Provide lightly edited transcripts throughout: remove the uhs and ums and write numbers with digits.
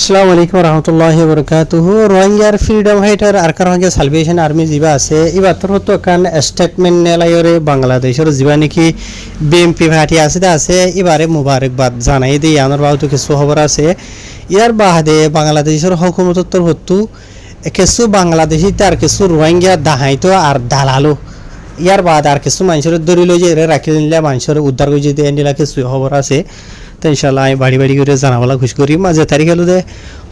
আসসালামু আলাইকুম রহমতুল্লাহি বরকাতুহু। রোহিঙ্গার ফ্রিডম ফাইটার আর রোহিঙ্গা সালভেশন আর্মি যিবা আছে এবার তো কান স্টেটমেন্ট নেলায়রে বাংলাদেশের যিবা নাকি বিএমপি পার্টি আছে এবারে মুবারকবাদ জানাই দিই আনার বাহুত কিছু খবর আছে। ইয়ার বাদে বাংলাদেশের হুকুমতর হতু কিছু বাংলাদেশি তার কিছু রোহিঙ্গা দাহাইতো আর দালালো ইয়ার বাদ আর কিছু মানুষের দড়ি লই যে রাখি নিলে মানুষের উদ্ধার করে যেতে এন্ডিলা কিছু খবর আছে। তো ইনশাল্লাহ আমি বাড়ি বাড়ি করে জানাবলা খুশ করি। মাঝে তারিখ হলো দে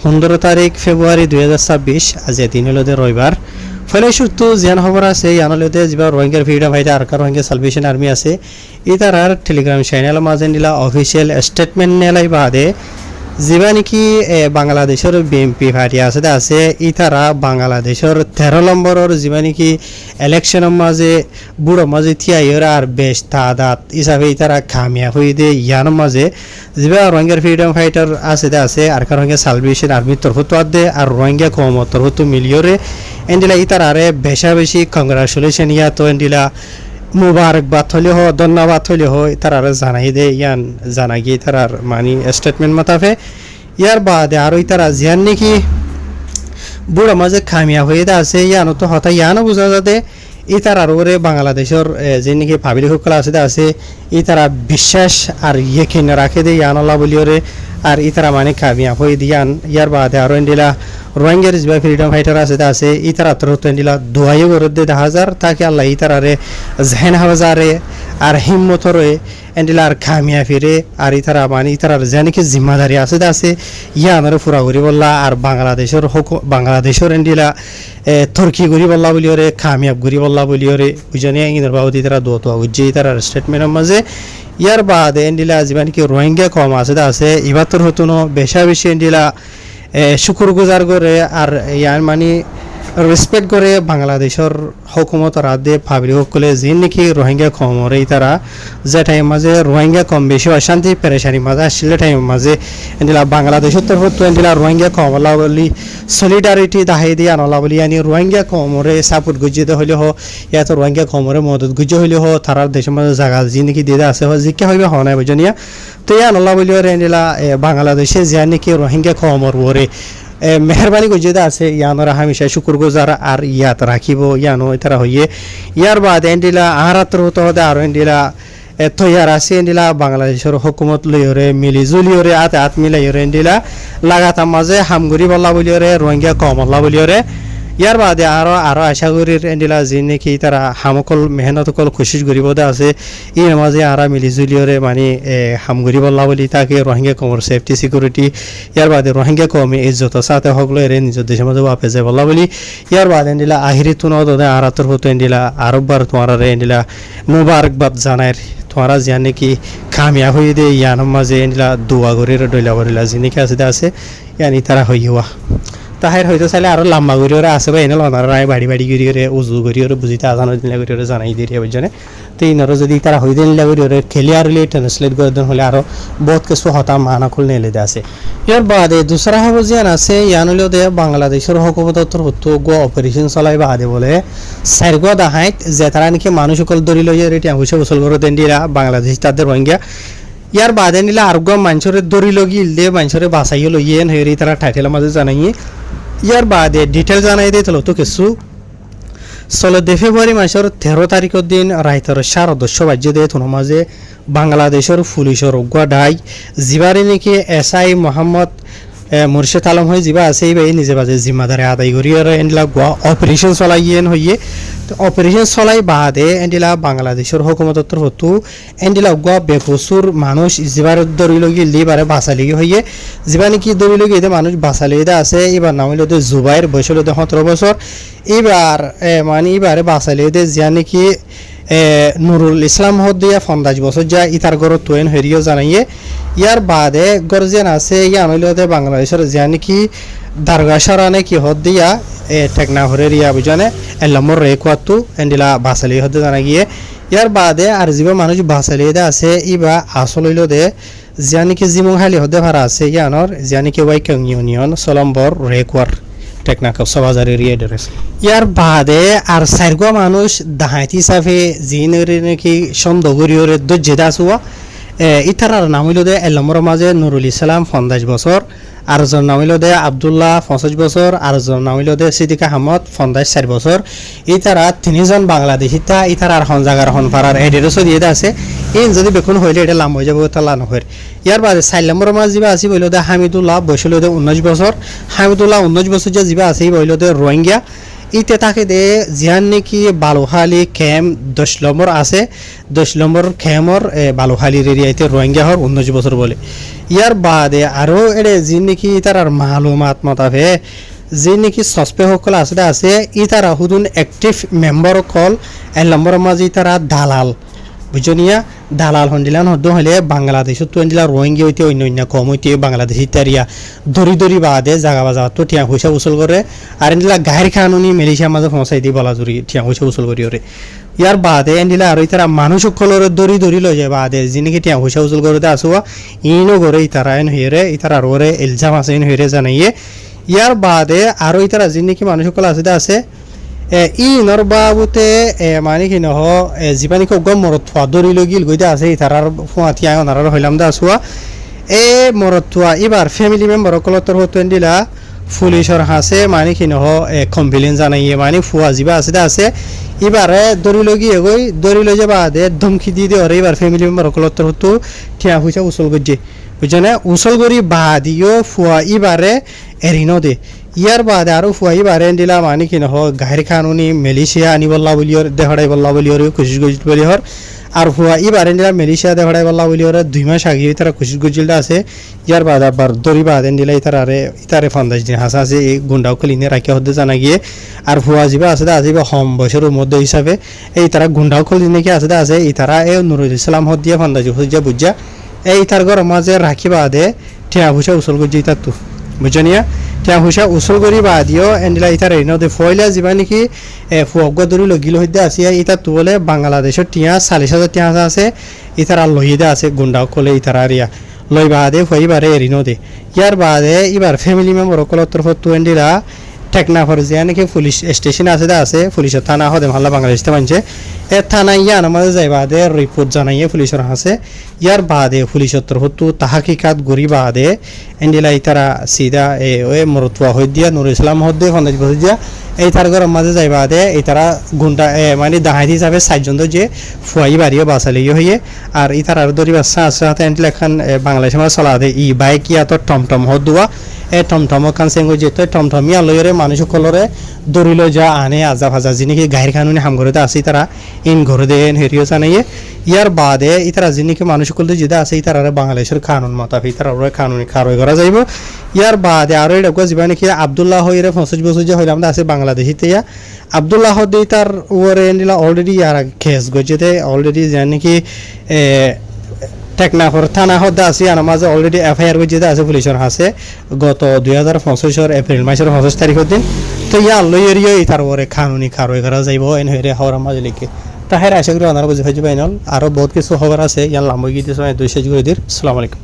15 তারিখ ফেব্রুয়ারি 2026, আজ দিন হলো দে রবিবার। ফলে সূত্র জিয়ান খবর আছে ইয়ানলতে যা রোহিঙ্গার ফ্রিডম ফাইটার আর রোহিঙ্গা সালভেশন আর্মি আছে ই তার আর টেলিগ্রাম চ্যানেল মাঝে নিলা অফিসিয়াল স্টেটমেন্ট নেলাই বাদে যা নাকি বাংলাদেশের বিএমপি পার্টি আছে ই তারা বাংলাদেশের 13 নম্বরের যা নাকি ইলেকশনের মাঝে বুড়ো মাঝে থিয়াইর আর বেশ তাদাত হিসাবে ই তারা কামিয়াব হয়ে দে ইয়ার মাঝে যা রোহিঙ্গার ফ্রিডম ফাইটার আছে আর রোহিঙ্গা সালভেশন আর্মির তরফত দে আর রোহিঙ্গা কমর তরফত মিলিয়রে এন্ডিলা ই তারা আরে বেশি কংগ্রাচুলেশন ইয়া তো এন্ডিলা মুবারকবাদ হলে হয় ধন্যবাদ হলে হয় তারা জানাই দে ইয়ান জানা গিয়ে তারার মানি স্টেটমেন্ট মাতাফে ইয়ার বাদে আরও তারা জিয়ান নাকি বুড়ো মাঝে খামিয়া হয়ে আছে ইয়ানো তো হতা ইয়ানো বোঝা যাতে ই তারা ওরে বাংলাদেশের যে নাকি পাবলিক সকল আছে ই তারা বিশ্বাস আর ইয়েকিন রাখে দে ইয়ানল্লা বলিওরে আর ই তারা মানে খামিয়া হয়ে দিয়ান ইয়ার বাদে আরও এন্ডিলা রোহিঙ্গার যা ফ্রিডম ফাইটার আছে ই তারা তরফ এন্ডিলা দোয়াইও করে দে 10,000 তাকে আল্লাহ ই তারারে জেন হাজারে আর হিম্মতরে এন্ডিলা আর খামিয়া ফিরে আর ই তারা মানে ই তারার যে নাকি জিম্মাদারি আছে ইয়ানরে ফুরা করি বললা আর বাংলাদেশের এন্ডিলা তর্কি করি বললা বলিওরে খামিয়াব করি বললা বলিওরে বুঝানি ইনার বাবদি তারা দোয়া উজ্জে ই তারার স্টেটমেন্টের মাঝে ইয়ার বাদে এন্ডিলা যা নাকি রোহিঙ্গা কম আছে ইবাতর হতুনো বেশি এন্ডিলা শুকুর গুজার করে আর ইয়ার মানে রেসপেক্ট করে বাংলাদেশের হুকুমত রাধে পাবলিক সকলে যে নাকি রোহিঙ্গা কমরে তারা যে টাইম মাঝে রোহিঙ্গা কম বেশি অশান্তি পেরেশানি মাঝে আসলে টাইম মাঝে এন্ডিলা বাংলাদেশের তরফ এন্ডিলা রোহিঙ্গা কমলা বলি সলিডারিটি দাহাই দিয়ে আনলা বলি আনি রোহিঙ্গা কমরে সাপোর্ট গুজিতে হইলে হো ইয়াত রোহিঙ্গা কমরে মদত গুজে হইলে হো তারার দেশের মাঝে জায়গা যে নাকি দিয়ে আছে জিকে হইবে হওয়া নাই বুঝনিয়া তো ইয়া আনলা বলি এন্ডিলা বাংলাদেশে যে নাকি রোহিঙ্গা কমর বরে মেহরবানি গজিদা আছে ইয়ানোরা হামেশা শুকুর গুজার আর ইয়াত রাখিব ইয়ানো তারা হইয়ে ইয়ার বাদ এন্ডিলা আহারাত্র হতে হতে আর এন্ডিলা তৈয়ার আছে এন্ডিলা বাংলাদেশের হুকুমত লইরে মিলি জুলিয়রে আত মিলাইরে এন্ডিলা লাগাতার মাঝে হামগুড়ি বল্লা বলিয়রে রোহিঙ্গা কমল্লা বলিয়রে ইয়ার বাদে আরো আশা করি এন্ডিলা যে নাকি তারা হামকল মেহনতকল কোশিশ করিব আছে এর মাঝে আরা মিলি জুলিয়রে মানে হামগুড়ি বল্লা বলি তাকে রোহিঙ্গা কমর সেফটি সিকিউরিটি ইয়ার বাদে রোহিঙ্গা কমে ইজ্জত সাথে হকলো এর নিজের দেশের মাঝে ওয়াপে যায় বল্লা বলি ইয়ার বাদে এন্ডিলা আহিরি তুন আরাতর হতো এন্ডিলা আরববার তোমার এন্ডিলা মুবারকবাদ জানায় তোমারা যা নাকি কামিয়া হয়ে দে ইয়ানোর মাঝে এন্ডিলা দোয়া করির ডইলা বলিলা যে নাকি আছে ইয়ানি তারা হইয়া তাহার হয়তো চাইলে আরো লম্বা করি ওরা আছে বা এনে লনারা বাড়ি করি ওরে উজু করি ওরে বুঝিতে আজানো দিলা করি ওরে জানাই দিয়ে বুঝনে তো ইনারও যদি তারা হয়ে দিলা করি ওরে ক্লিয়ার হলে ট্রান্সলেট করে দেন হলে আরো বহুত কিছু হতা মানা খুল নেলে আছে। ইয়ার বাদে দুসরা খবর জিয়ান আছে ইয়ান হলেও দে বাংলাদেশের হুকুমতর হতো গো অপারেশন চলাই বাদে বলে সাইরগো দাহাইত যে তারা নাকি মানুষ সকল দড়ি লইয়া রেটি আবশ্যক গোসল করে দেন দিলা বাংলাদেশ তাদের রোহিঙ্গা ইয়ার বাদে নিলা আরোগ্য মানুষের দড়ি লগি ইলে মানুষের বাসাইও লইয়েন হয়ে তারা টাইটেলের মাঝে জানাই ইয়ার বাদে ডিটেল জানাই দিয়ে তো কিছু 16 ফেব্রুয়ারি মাসের 13 তারিখের দিন রাইতর সারদস্য বাজ্য দিয়ে তোর মাঝে বাংলাদেশের পুলিশের ডাই জিবারে নাকি SI মোহাম্মদ মুর্শেদ আলম হয়ে যা আছে এই নিজে বাজে জিম্মাদারে আদায় করি আর এন্ডিলা অপারেশন চলাইয়েন হইয়ে তো অপারেশন চলাই বাদে এন্ডিলা বাংলাদেশের হুকুমতর হতো এন্ডিলা বেকসুর মানুষ যিবার দরিলগি লিবারে বাঁচালিগি হইয়ে যা নাকি দরিলগি এতে মানুষ বাঁচালিদা আছে এবার নাম হইল জুবাইর বয়স হলো 17 বছর এবার মানে এবারে বাঁচালিদে যা নাকি নুরুল ইসলাম হদিয়া 50 বছর যা ইতার গড় তোয়েন হরিও জানাইয়ে ইয়ার বাদে গরজেন আছে ইয়ান হইলতে বাংলাদেশের যা নাকি দারগা সরানে কি হদিয়া টেকনা হরের ইয়া বুঝানে এলামর রেকুয়াতু এন্ডিলা বাসালি হতে জানা গিয়ে ইয়ার বাদে আর যিবা মানুষ বাসালিদা আছে ইবা আসল হইল দে যা নাকি জিমুহালি হতে ভাড়া আছে ইয়ানর যা নাকি ওয়াইকং ইউনিয়ন সলম্বর রেকুয়ার টেকনাক সবাজারের এড্রেস ইয়ার বাদে আর সাইরগো মানুষ দাহাইতি হিসাবে জিনের নাকি সন্দেহগরিয়রে দজ্জেদা আসুয়া ইতারার নাম হইল দে 1 নম্বরের মাঝে নুরুল ইসলাম 50 বছর, আর জন নাম হইল দে আব্দুল্লাহ 50 বছর, আর জন নাম হইল দে সিদ্দিক আহমদ 54 বছর। ইতারা তিনজন বাংলাদেশিতা ইতারার হন জাগার হন পাড়ার এড্রেসও দিয়ে আছে। এই যদি বেকুন হইলে এটা লাম হয়ে যাবে তালা নহয়। ইয়ার বাদে 4 নম্বরের মাঝে যিবা আছে বইল দে হামিদুল্লাহ বয়স হইল দে 19 বছর। হামিদুল্লাহ 19 বছর যে যিবা আছে বইল দে রোহিঙ্গা। ইতে তাকে দে জিয়ান নাকি বালুখালী ক্যাম্প 10 নম্বর আছে, 10 নম্বর ক্যাম্পর বালুখালীর এরিয়াতে রোহিঙ্গা হর 19 বছর বলে। ইয়ার বাদে আরও এড়ে যি নাকি তার মালুমাত মতাবে যে নাকি সসপে সকল আছে ইতারা হুদুন অ্যাক্টিভ মেম্বার কল 1 নম্বরের মাঝে তারা দালাল বুঝনিয়া দালাল হন্দিলান হদ্দ হলে বাংলাদেশ তো হন্দিলা রোহিঙ্গা হইতে অন্য কম হইতে বাংলাদেশ ইতারিয়া দরি বাদে জাগা বাজা তো টিয়া পয়সা উসুল করে আর এন্দিলা গায়ের কানুনি মালয়েশিয়ার মাঝে পৌঁছাই দিয়ে বলা জুরি টিয়া পয়সা উসুল করি ওরে। ইয়ার বাদে এন্দিলা আর তারা মানুষ সকলের দরি লই যায় বাদে যিনি টিয়া পয়সা উসুল করতে আসুয়া ইনো করে ইতারা এন হইরে ইতারা আর ওরে ইলজাম আছে এন হইরে জানাইয়ে। ইয়ার বাদে আরো ইতারা যিনি কি মানুষ সকল আছে ই নরবাবুতে মানে কি নহ যিমানি গম মরত থোৱা দৰি লৈ গিল গইতে আছে ইতারার ফুয়াতি আয় অনার হইলাম দা আসুয়া এ মরত থোৱা এবার ফ্যামিলি মেম্বার সকলতর হতেন দিলা পুলিশর হাসে মানে কি নহ কমপ্লেন জানাইয়ে মানে ফুয়া যিবা আছে এবারে দরি লৈ গিয়ে গই দরি লৈ যাবা দে ধমকি দি দিয়ে এবার ফ্যামিলি মেম্বার সকলতর হতো ঠিয়া পয়সা উসল করছে বুঝছে উসল করি বাদিও ফুয়া এবারে এরিনো দে। ইয়ার বাদে আরও ফুয়াই বারেন দিলা মানে কি নহ গাহের কানুনি মালয়েশিয়া আনি বল্লা বলিওর দেহড়াই বল্লা বলিওর খুশি গুজিল বলিহর আর ফুয়া ই বারেন দিলা মালয়েশিয়া দেহড়াই বল্লা বলিওর 2 মাস আগে তারা খুশি গুজিলটা আছে। ইয়ার বাদে আবার দরি বাদেন দিলা ইতারে 50 দিন হাসা আছে এই গুন্ডাও কলিনে রাখিয়া হতে জানা গিয়ে আর ফুয়া যিবা আছে হম বয়সের মধ্যে হিসাবে এই তারা গুন্ডাও কলিনে কি আছে এই তারা এ নুরুল ইসলাম হদ দিয়ে 50 হজ্জা বুঝা এই তার ঘর মাঝে রাখি বাদে টিয়া পয়সা উসল করছে ইতার তো বুঝনিয়া টিয়া পয়সা উসল করি বাদিও এন্ডিলা ইতার এই নদে ফয়লা যিবা নাকি ফুয়াগ্য দরি লগিল হইতে আসিয়া ইতার তো বলে বাংলাদেশের টিয়া 40,000 টিয়া আছে ইতার আর লইদে আছে গুন্ডাও কলে ইতার আরিয়া লই বাদে ফইবারে এরিনো দে। ইয়ার বাদে এবার ফ্যামিলি মেম্বার সকলের তরফ তো এন্ডিলা টেকনাফর যে নাকি পুলিশ স্টেশন আছে পুলিশের থানা হদে মাল্লা বাংলাদেশতে মানছে এ থানা ইয়ান আমাদের যাই বাদে রিপোর্ট জানাইয়ে পুলিশের হাসে। ইয়ার বাদে পুলিশের তরফ তো তাহাকিকাত গরি বাদে এন্ডিলা ইতারা সিধা ওই মরতুয়া হই দিয়া নুরুল ইসলাম হদ দিয়ে 50 বছর দিয়া এই তার ঘরের মাঝে যাই বাদে এই তারা গুন্ডা মানে দাহাইতি হিসাবে 4 জন যে ফুয়াই বাড়িও বাঁচালিও হইয়ে আর ইতার আর দরি বাচ্চা আছে হাতে এন্ডিলা এখন বাংলাদেশের মাঝে চলা দে ই বাইক ইয়া তো টমটম হদ দুয়া এ টমটম কান সেঙ্গো যেত টমটমিয়া লইরে মানুষ কলরে দরিল যা আনে আজা ভাজা যিনি গায়ের কানুনি হাম ঘরেতে আছে তারা ইন ঘরে দেন হেরিও জানাইয়ে। ইয়ার বাদে ইতারা যিনি মানুষ কলতে যেটা আছে ইতারা বাংলাদেশের কানুন মোতাবেক ইতারা কানুনি কারোই করা যাইব। ইয়ার বাদে আরো এটা যিবা নাকি আব্দুল্লাহ হইরে 50 বছর যে হইলাম আছে বাংলাদেশিতে আব্দুল্লাহ হদে তার ওরে নিলা অলরেডি ইয়ার কেস গজেতে অলরেডি জানি কি টেকনাফর থানা হদ্দা আছে আর মাঝে অলরেডি এফআইআর গজিতে আছে পুলিশের হাসে গত 2025 এপ্রিল মাসের 25 তারিখের দিন। তো ইয়ার লইয়েরিও ইতার ওরে কানুনি কারোই করা যাইব এন হইরে হওয়ার মাঝে লিখে তাহের আশা করি ওনারা বুঝে পাইনল আরও বহুত কিছু খবর আছে ইয়ার লাম্বই গিয়ে 2 সেজ করে দির। আসসালামু আলাইকুম।